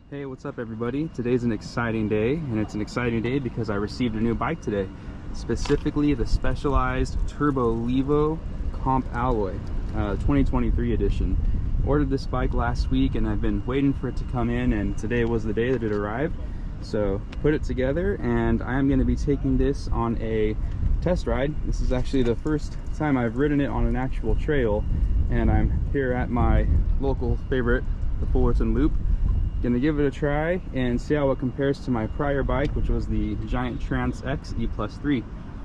Hey, what's up everybody? Today's an exciting day, and it's an exciting day because I received a new bike today, specifically the Specialized Turbo Levo Comp Alloy 2023 edition. Ordered this bike last week and I've been waiting for it to come in, and today was the day that it arrived. So put it together, and I am going to be taking this on a test ride. This is actually the first time I've ridden it on an actual trail, and I'm here at my local favorite, the Fullerton Loop. Gonna give it a try and see how it compares to my prior bike, which was the Giant Trance X E+3.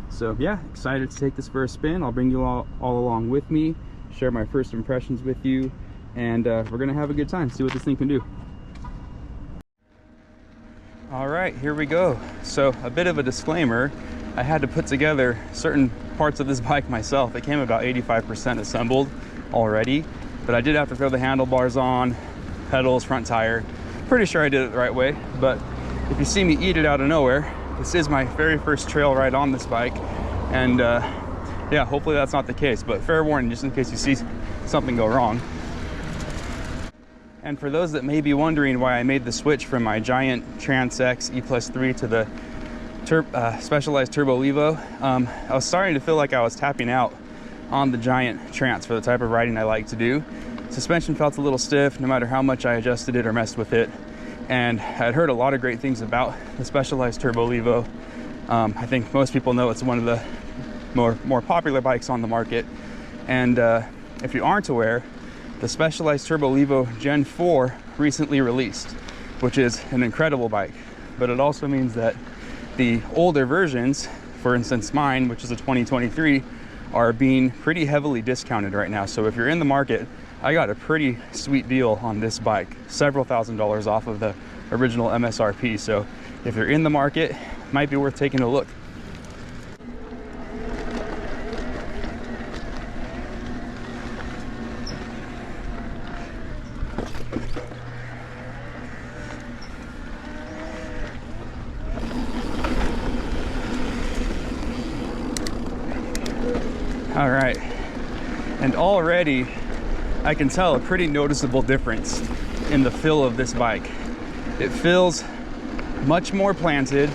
So yeah, excited to take this for a spin. I'll bring you all along with me, share my first impressions with you, and we're gonna have a good time, see what this thing can do. All right, here we go. So a bit of a disclaimer, I had to put together certain parts of this bike myself. It came about 85% assembled already, but I did have to throw the handlebars on, pedals, front tire. Pretty sure I did it the right way, but if you see me eat it out of nowhere, this is my very first trail ride on this bike, and yeah, hopefully that's not the case, but fair warning just in case you see something go wrong. And for those that may be wondering why I made the switch from my Giant Trance X E+3 to the Specialized Turbo Levo, I was starting to feel like I was tapping out on the Giant Trance for the type of riding I like to do. Suspension felt a little stiff no matter how much I adjusted it or messed with it, and I'd heard a lot of great things about the Specialized Turbo Levo. I think most people know it's one of the more popular bikes on the market, and if you aren't aware, the Specialized Turbo Levo Gen 4 recently released, which is an incredible bike, but it also means that the older versions, for instance mine, which is a 2023, are being pretty heavily discounted right now. So if you're in the market, I got a pretty sweet deal on this bike, several $1000s off of the original MSRP. So if you're in the market, might be worth taking a look. All right, and already I can tell a pretty noticeable difference in the feel of this bike. It feels much more planted,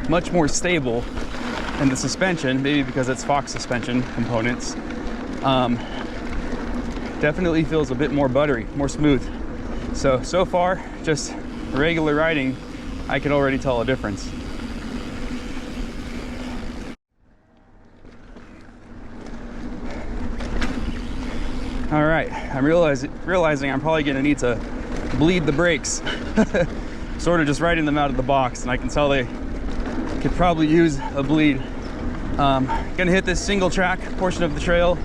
much more stable, and the suspension, maybe because it's Fox suspension components, definitely feels a bit more buttery, more smooth. So far, just regular riding, I can already tell a difference. All right, I'm realizing I'm probably gonna need to bleed the brakes. Sort of just riding them out of the box, and I can tell they could probably use a bleed. Gonna hit this single track portion of the trail.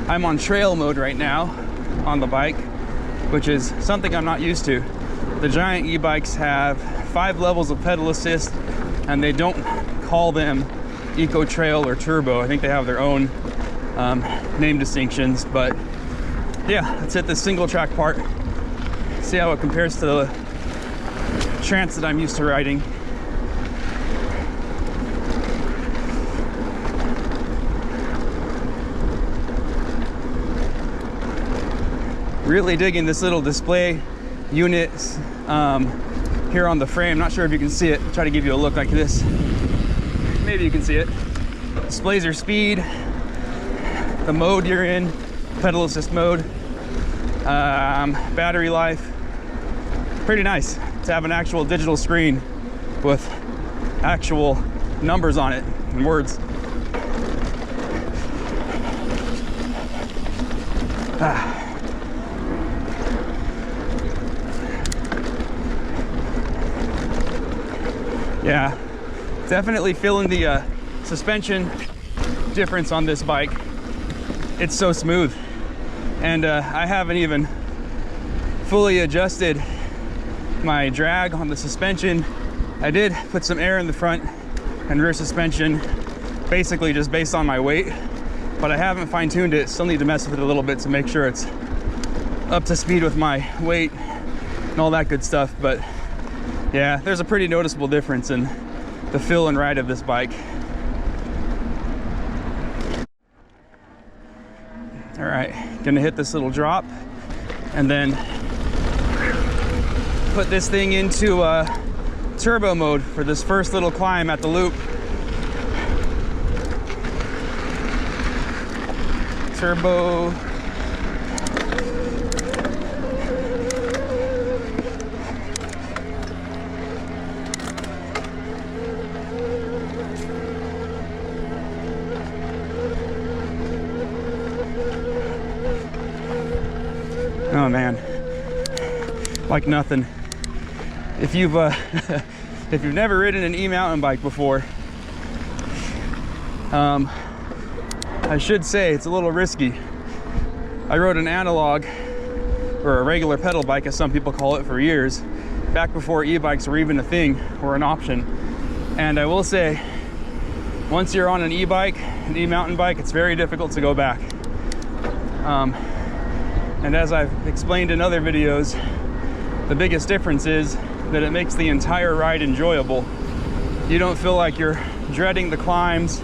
I'm on trail mode right now on the bike, which is something I'm not used to. The Giant e-bikes have 5 levels of pedal assist, and they don't call them Eco Trail or Turbo. I think they have their own name distinctions, but yeah, let's hit this single track part, see how it compares to the Trance that I'm used to riding. Really digging this little display unit here on the frame. Not sure if you can see it. I'll try to give you a look like this. Maybe you can see it. Displays your speed, the mode you're in, pedal assist mode, battery life. Pretty nice to have an actual digital screen with actual numbers on it and words. Yeah, definitely feeling the suspension difference on this bike. It's so smooth, and I haven't even fully adjusted my drag on the suspension. I did put some air in the front and rear suspension, basically just based on my weight, but I haven't fine-tuned it. Still need to mess with it a little bit to make sure it's up to speed with my weight and all that good stuff. But yeah, there's a pretty noticeable difference in the feel and ride of this bike. All right, gonna hit this little drop and then put this thing into turbo mode for this first little climb at the loop. Turbo. Oh man, like nothing. If you've if you've never ridden an e-mountain bike before, I should say it's a little risky. I rode an analog, or a regular pedal bike as some people call it, for years, back before e-bikes were even a thing or an option. And I will say, once you're on an e-bike, an e-mountain bike, it's very difficult to go back. And as I've explained in other videos, the biggest difference is that it makes the entire ride enjoyable. You don't feel like you're dreading the climbs,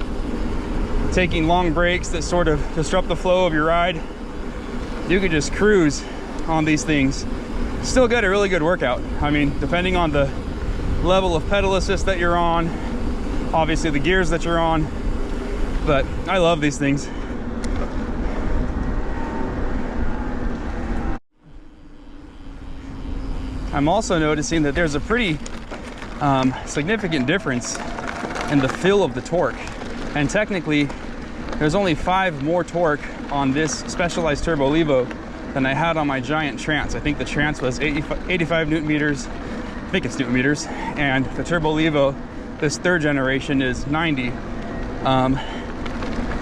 taking long breaks that sort of disrupt the flow of your ride. You could just cruise on these things. Still get a really good workout. I mean, depending on the level of pedal assist that you're on, obviously the gears that you're on, but I love these things. I'm also noticing that there's a pretty significant difference in the feel of the torque. And technically, there's only 5 more torque on this Specialized Turbo Levo than I had on my Giant Trance. I think the Trance was 85 Newton meters. I think it's Newton meters. And the Turbo Levo, this 3rd generation, is 90.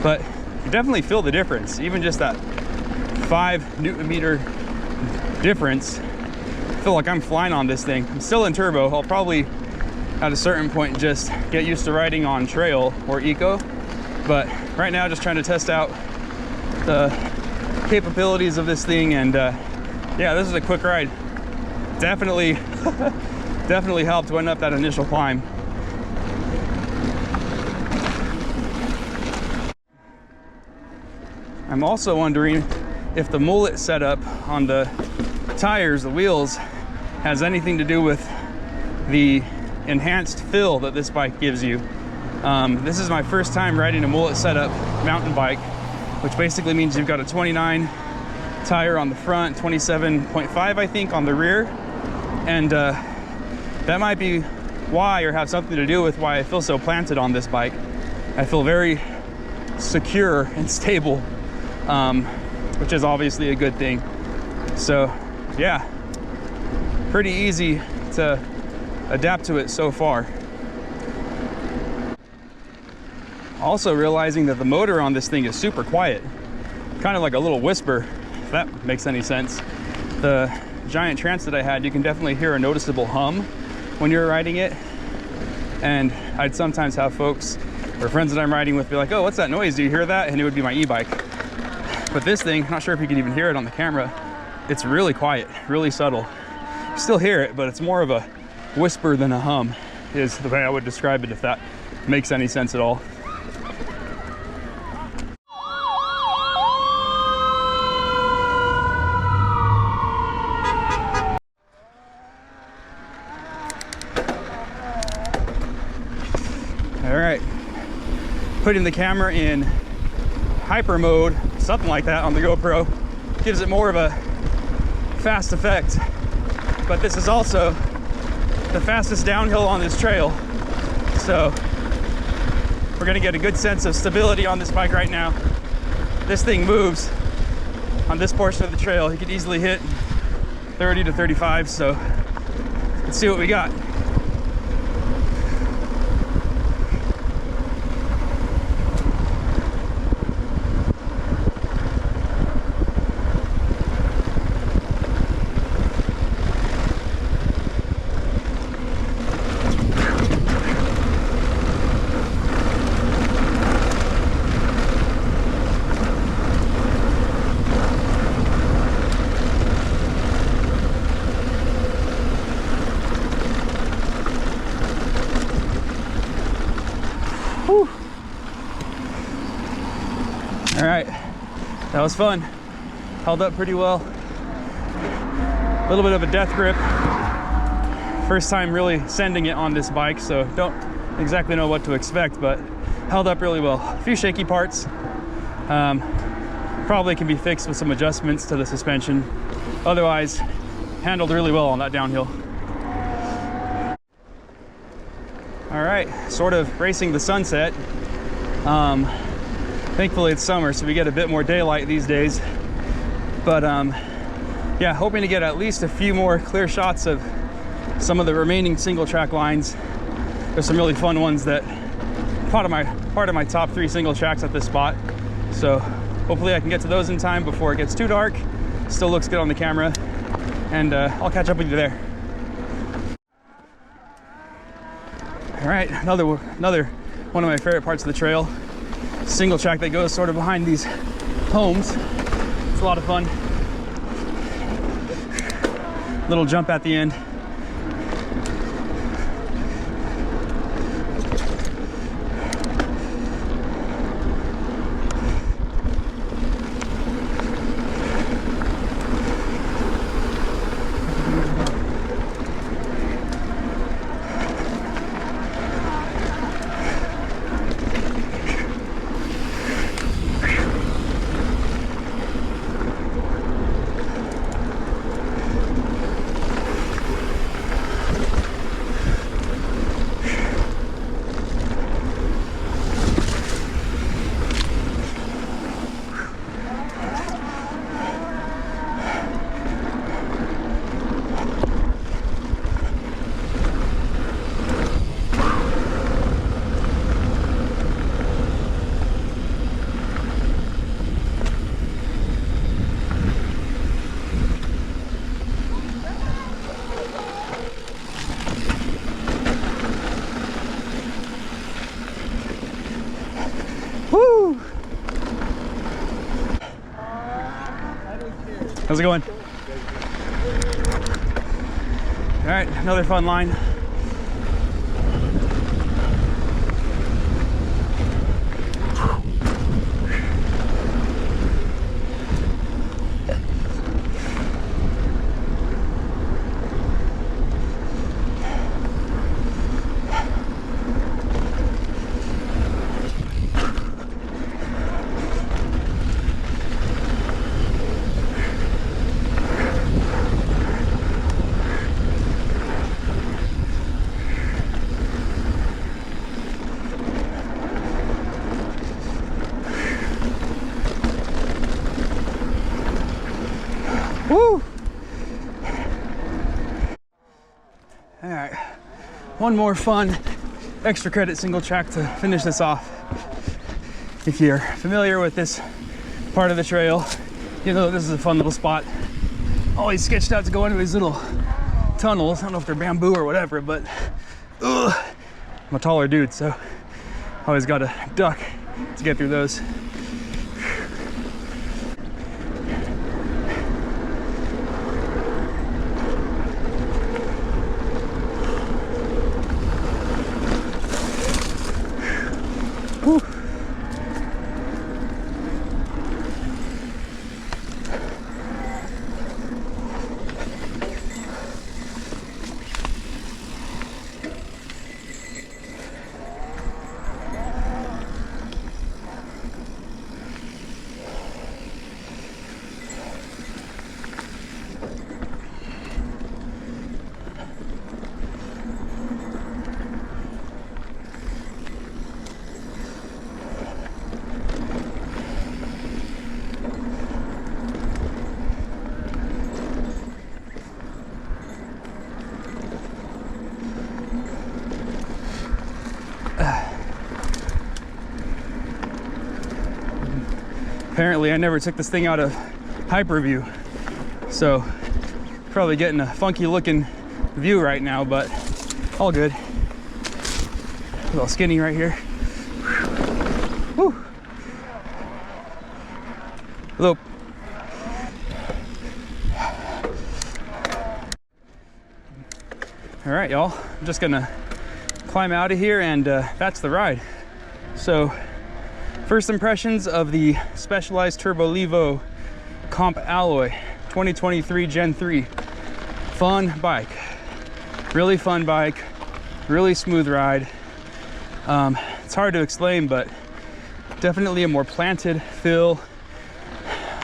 But you definitely feel the difference. Even just that 5 Newton meter difference. I feel like I'm flying on this thing. I'm still in turbo. I'll probably at a certain point just get used to riding on trail or eco, but right now just trying to test out the capabilities of this thing. And yeah, this is a quick ride. Definitely definitely helped went up that initial climb. I'm also wondering if the mullet setup on the tires, the wheels, has anything to do with the enhanced feel that this bike gives you. This is my first time riding a mullet setup mountain bike, which basically means you've got a 29 tire on the front, 27.5 I think on the rear, and that might be why, or have something to do with why I feel so planted on this bike. I feel very secure and stable, which is obviously a good thing. So yeah, pretty easy to adapt to it so far. Also realizing that the motor on this thing is super quiet, kind of like a little whisper, if that makes any sense. The Giant Trance that I had, you can definitely hear a noticeable hum when you're riding it, and I'd sometimes have folks or friends that I'm riding with be like, oh, what's that noise, do you hear that? And it would be my e-bike. But this thing, I'm not sure if you can even hear it on the camera, it's really quiet, really subtle. You still hear it, but it's more of a whisper than a hum, is the way I would describe it, if that makes any sense at all. All right, putting the camera in hyper mode, something like that on the GoPro, gives it more of a fast effect. But this is also the fastest downhill on this trail, so we're gonna get a good sense of stability on this bike right now. This thing moves on this portion of the trail. You could easily hit 30 to 35, so let's see what we got. Whew. All right, that was fun. Held up pretty well. A little bit of a death grip First time really sending it on this bike, so don't exactly know what to expect, but held up really well. A few shaky parts. Probably can be fixed with some adjustments to the suspension. Otherwise, handled really well on that downhill. All right, sort of racing the sunset. Thankfully it's summer, so we get a bit more daylight these days. But yeah, hoping to get at least a few more clear shots of some of the remaining single track lines. There's some really fun ones that part of my top 3 single tracks at this spot. So hopefully I can get to those in time before it gets too dark. Still looks good on the camera, and I'll catch up with you there. All right, another one of my favorite parts of the trail. Single track that goes sort of behind these homes. It's a lot of fun. Little jump at the end. Woo! How's it going? All right, another fun line. Woo! All right, one more fun extra credit single track to finish this off. If you're familiar with this part of the trail, you know this is a fun little spot. Always sketched out to go into these little tunnels. I don't know if they're bamboo or whatever, but I'm a taller dude, so always got to duck to get through those. Whew. Apparently I never took this thing out of hyperview, so probably getting a funky looking view right now, but all good. A little skinny right here. Whew. Hello. All right, y'all, I'm just gonna climb out of here, and that's the ride. So first impressions of the Specialized Turbo Levo Comp Alloy 2023 Gen 3. Fun bike. Really fun bike, really smooth ride. It's hard to explain, but definitely a more planted feel.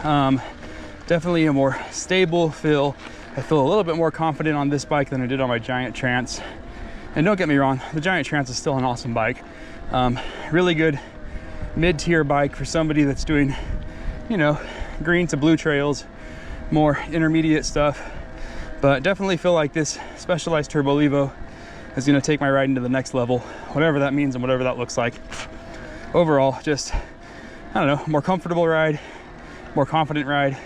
Definitely a more stable feel. I feel a little bit more confident on this bike than I did on my Giant Trance. And don't get me wrong, the Giant Trance is still an awesome bike. Really good mid-tier bike for somebody that's doing, you know, green to blue trails, more intermediate stuff. But definitely feel like this Specialized Turbo Levo is gonna take my ride into the next level, whatever that means and whatever that looks like. Overall, just, I don't know, more comfortable ride, more confident ride.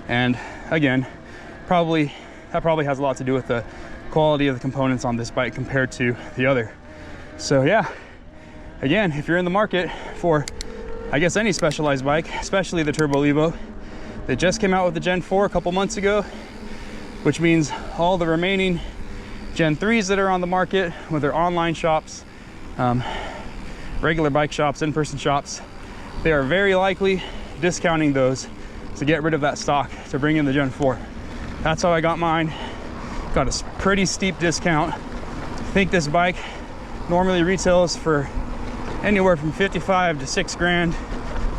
And again, that probably has a lot to do with the quality of the components on this bike compared to the other. So yeah, again, if you're in the market for, I guess, any Specialized bike, especially the Turbo Levo, they just came out with the Gen 4 a couple months ago, which means all the remaining Gen 3s that are on the market, whether online shops, regular bike shops, in-person shops, they are very likely discounting those to get rid of that stock to bring in the Gen 4. That's how I got mine. Got a pretty steep discount. I think this bike normally retails for anywhere from 55 to 6 grand,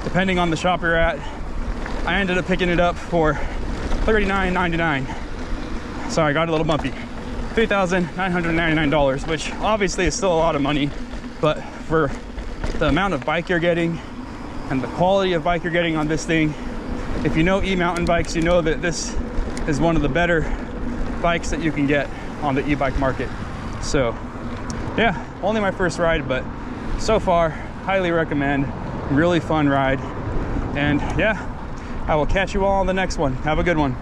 depending on the shop you're at. I ended up picking it up for $39.99. So I got a little bumpy. $3,999, which obviously is still a lot of money, but for the amount of bike you're getting and the quality of bike you're getting on this thing, if you know e-mountain bikes, you know that this is one of the better bikes that you can get on the e-bike market. So yeah, only my first ride, but so far, highly recommend. Really fun ride. And yeah, I will catch you all on the next one. Have a good one.